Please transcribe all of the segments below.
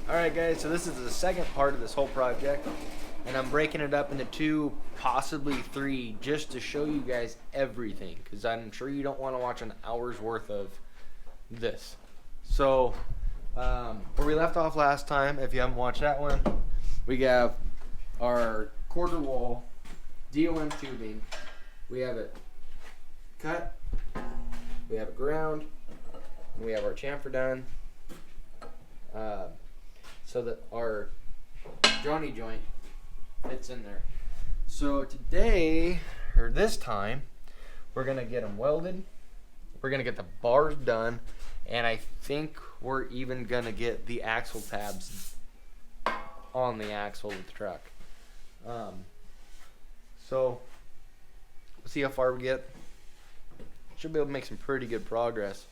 Alright guys, so this is the second part of this whole project, and I'm breaking it up into 2, possibly 3, just to show you guys everything, because I'm sure you don't want to watch an hour's worth of this. So, where we left off last time, if you haven't watched that one, we have our quarter wall DOM tubing. We have it cut, we have it ground, and we have our chamfer done. So that our Johnny joint fits in there. So today, or this time, we're gonna get them welded. We're gonna get the bars done, and I think we're even gonna get the axle tabs on the axle of the truck. So we'll see how far we get. Should be able to make some pretty good progress,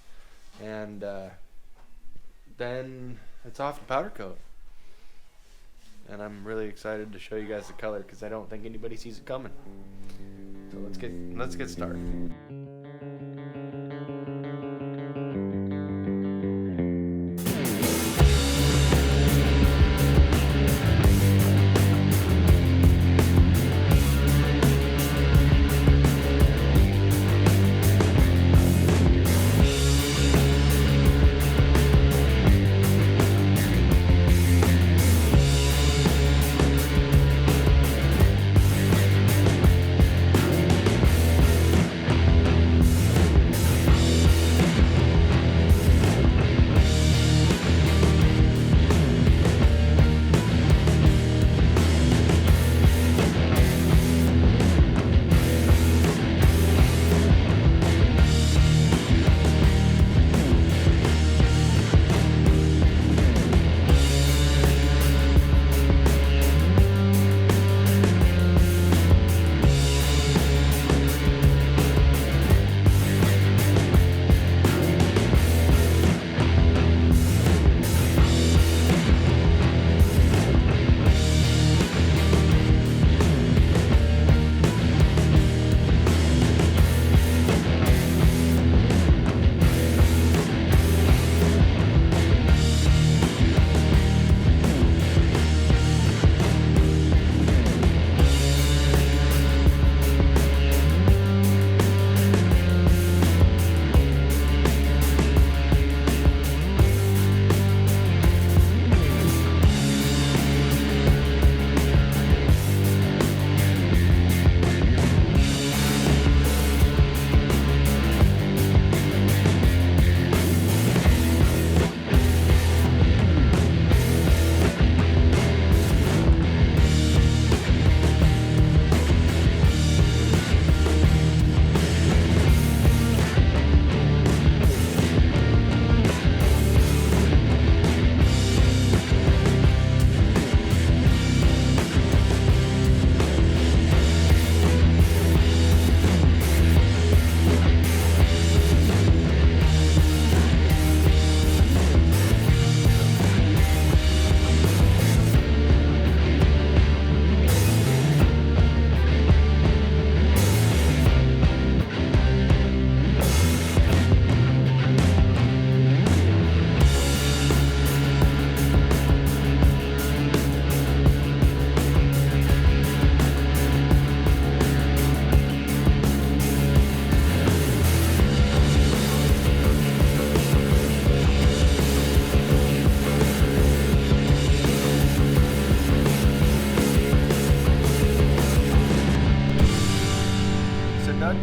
and then it's off to powder coat. And I'm really excited to show you guys the color because I don't think anybody sees it coming. So let's get started.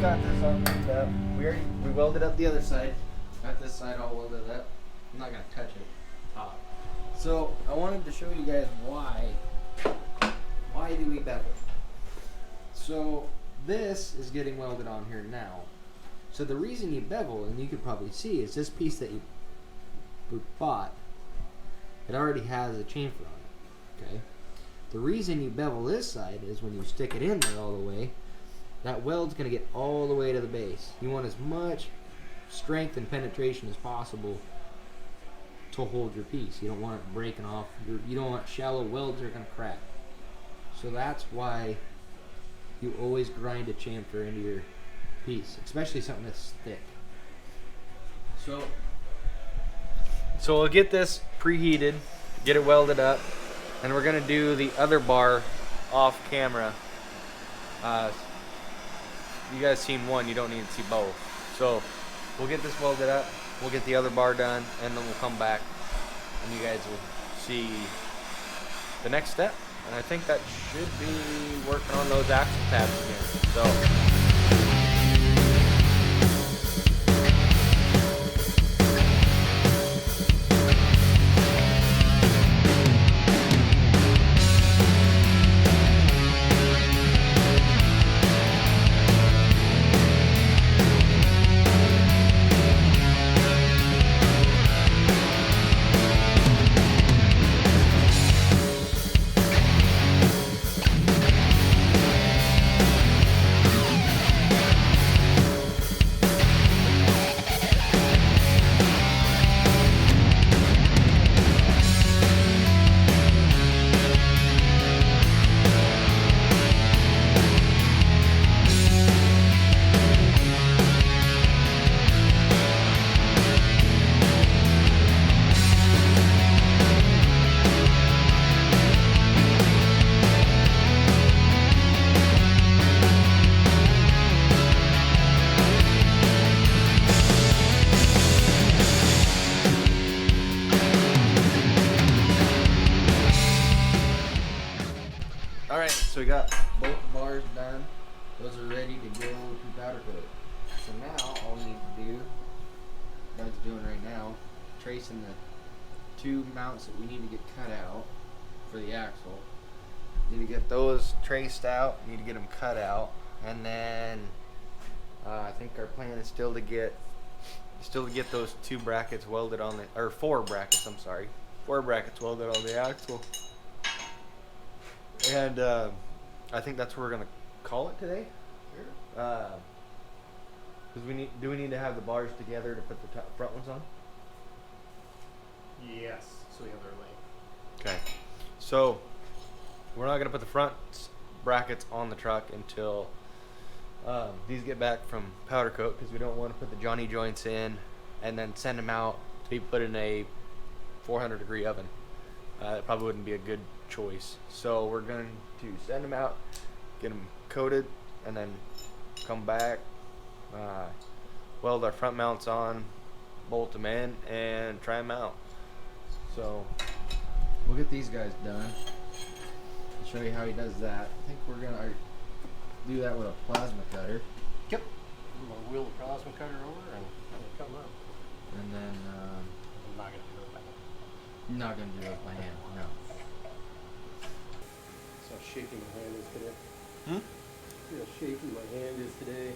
Got this all cleaned up. We welded up the other side. Got this side all welded up. I'm not gonna touch it. Top. So I wanted to show you guys why do we bevel. So this is getting welded on here now. So the reason you bevel, and you can probably see, is this piece that you bought. It already has a chamfer on it. Okay. The reason you bevel this side is when you stick it in there all the way, that weld's going to get all the way to the base. You want as much strength and penetration as possible to hold your piece. You don't want it breaking off. You don't want shallow welds that are going to crack. So that's why you always grind a chamfer into your piece, especially something that's thick. So we'll get this preheated get it welded up, and we're gonna do the other bar off camera. You guys seen one, you don't need to see both. So we'll get this welded up, we'll get the other bar done, and then we'll come back and you guys will see the next step. And I think that should be working on those axle tabs again. So. Alright, so we got both bars done. Those are ready to go to powder coat. So now all we need to do, Doug's doing right now, tracing the two mounts that we need to get cut out for the axle. Need to get those traced out, need to get them cut out, and then I think our plan is still to get those two brackets welded on the, or four brackets, I'm sorry. 4 brackets welded on the axle. And I think that's what we're gonna call it today. Because do we need to have the bars together to put the front ones on? Yes, so we have our length. Okay. So we're not gonna put the front brackets on the truck until these get back from powder coat, because we don't want to put the Johnny joints in and then send them out to be put in a 400-degree oven. It probably wouldn't be a good choice. So we're going to send them out, get them coated, and then come back, weld our front mounts on, bolt them in, and try them out. So we'll get these guys done. I'll show you how he does that. I think we're gonna do that with a plasma cutter. Yep. I'm gonna wheel the plasma cutter over and cut them up. And then I'm not gonna do it by hand. not gonna do it by hand, no. So shaking my hand is today. Hmm? See how shaky my hand is today.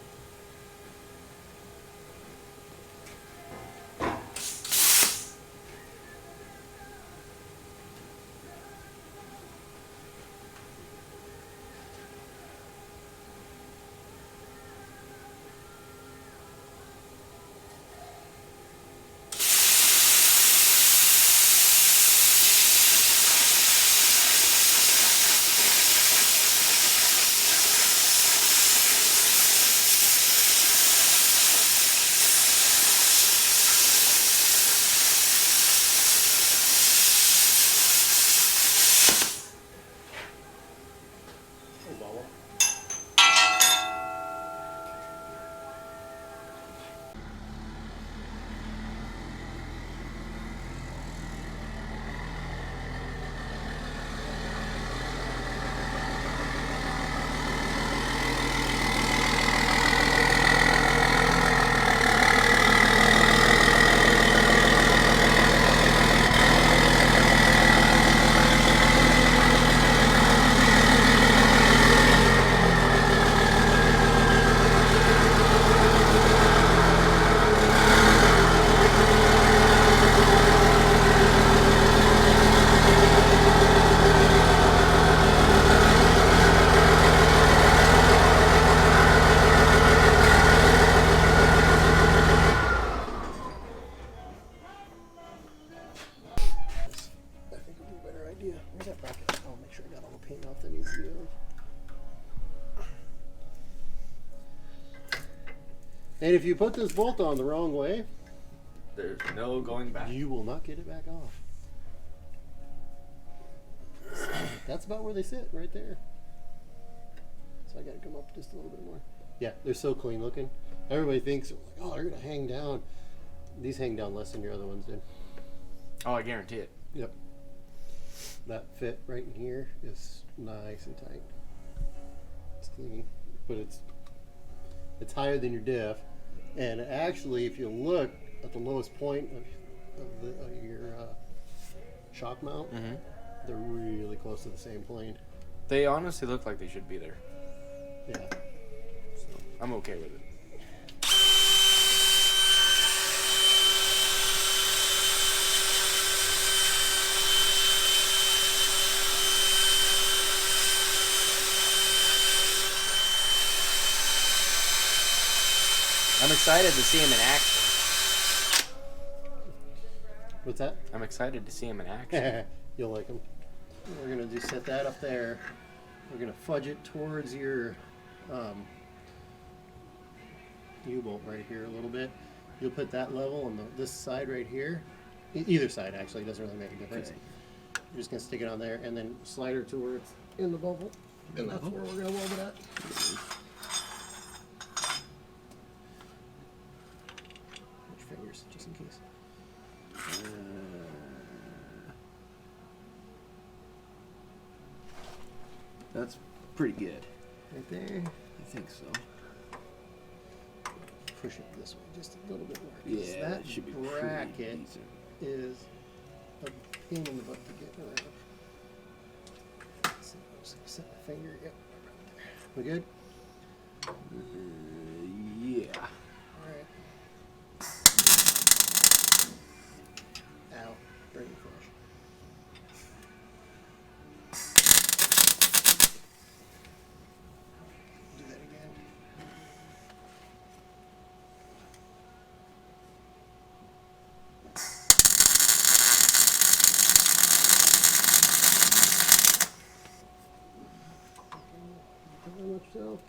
And if you put this bolt on the wrong way, there's no going back. You will not get it back off. That's about where they sit, right there. So I gotta come up just a little bit more. Yeah, they're so clean looking. Everybody thinks, like, oh, they're gonna hang down. These hang down less than your other ones did. Oh, I guarantee it. Yep. That fit right in here is nice and tight. It's clean, but it's higher than your diff. And actually, if you look at the lowest point of your shock mount, they're really close to the same plane. They honestly look like they should be there. Yeah. So I'm okay with it. I'm excited to see him in action. What's that? I'm excited to see him in action. You'll like them. We're gonna just set that up there. We're gonna fudge it towards your U-bolt right here a little bit. You'll put that level on this side right here. Either side actually, doesn't really make a difference. Okay. You're just gonna stick it on there and then slide her to where it's in the bubble. And that's where we're gonna weld it at. Watch fingers, just in case. That's pretty good. Right there. I think so. Push it this way just a little bit more. Yeah, that should be bracket is a pain in the butt to get around. So I'm just gonna set my finger. Yep. We good? Yeah. Alright. Ow. Brain flash. Do that again. Very much so.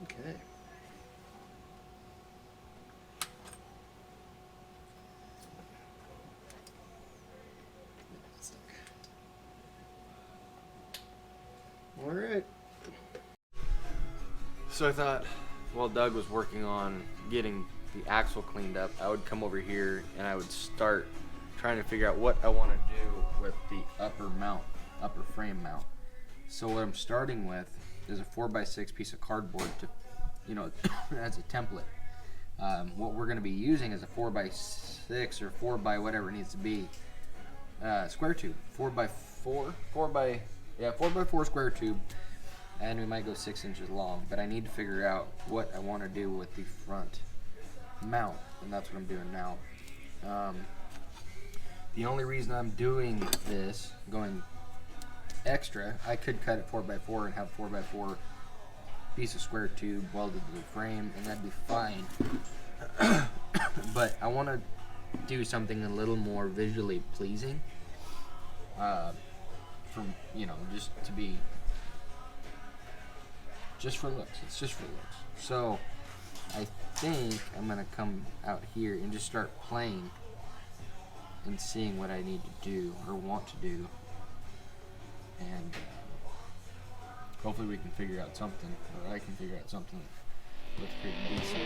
Okay. All right. So I thought while Doug was working on getting the axle cleaned up, I would come over here and I would start trying to figure out what I want to do with the upper frame mount. So what I'm starting with is a 4x6 piece of cardboard to, as a template. What we're going to be using is a 4x6 or 4x whatever it needs to be square tube, 4x4 square tube, and we might go 6 inches long. But I need to figure out what I want to do with the front mount, and that's what I'm doing now. The only reason I'm doing this, going extra, I could cut it 4x4 and have 4x4 piece of square tube welded to the frame, and that'd be fine. But I want to do something a little more visually pleasing, just to be, just for looks. It's just for looks. So I think I'm gonna come out here and just start playing and seeing what I need to do or want to do, and hopefully we can figure out something, or I can figure out something that's pretty decent.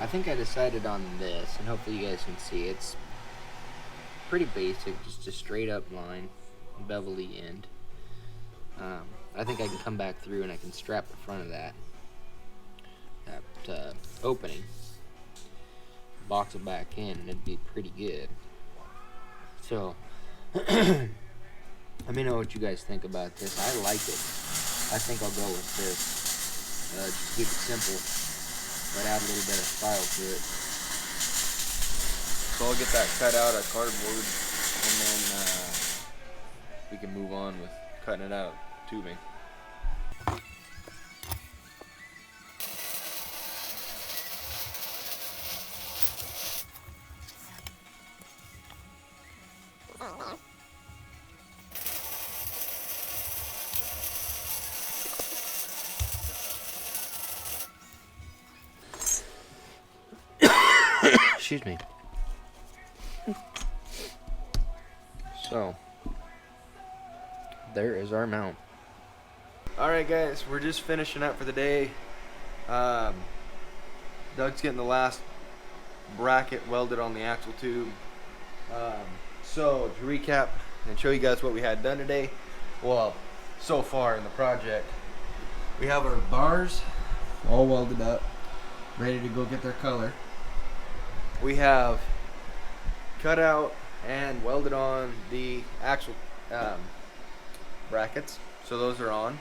I think I decided on this, and hopefully you guys can see. It's pretty basic, just a straight up line, bevelly end. I think I can come back through and I can strap the front of that opening, box it back in, and it'd be pretty good. So, let me know what you guys think about this. I like it. I think I'll go with this. Just keep it simple, but add a little bit of style to it. So I'll get that cut out of cardboard, and then we can move on with cutting it out tubing. Excuse me. So, there is our mount. Alright guys, we're just finishing up for the day. Doug's getting the last bracket welded on the axle tube. So, to recap and show you guys what we had done today, well, so far in the project, we have our bars all welded up, ready to go get their color. We have cut out and welded on the axle brackets, so those are on,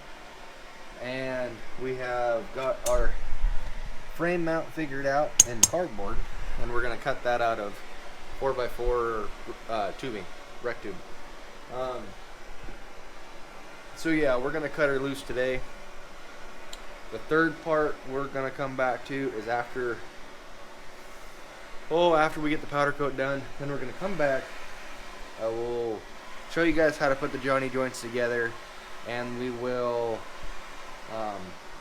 and we have got our frame mount figured out in cardboard, and we're going to cut that out of 4x4 tubing, rec tube. So yeah, we're going to cut her loose today. The third part we're going to come back to is after we get the powder coat done. Then we're going to come back. I will show you guys how to put the Johnny joints together, and we will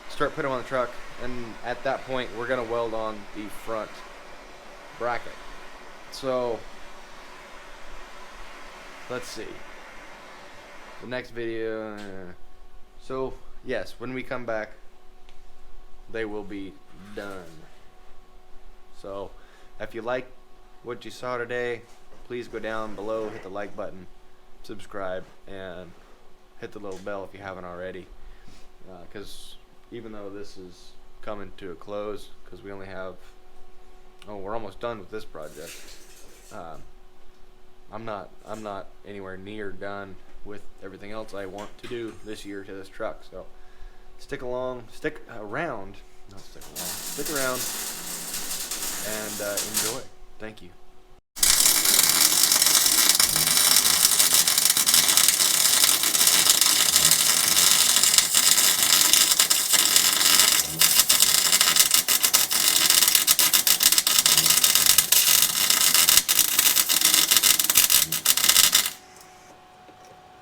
start putting them on the truck, and at that point we're going to weld on the front bracket. So let's see the next video. So yes, when we come back they will be done. So if you like what you saw today, please go down below, hit the like button, subscribe, and hit the little bell if you haven't already, because even though this is coming to a close, because we only have, we're almost done with this project, I'm not anywhere near done with everything else I want to do this year to this truck. So stick around and enjoy. Thank you.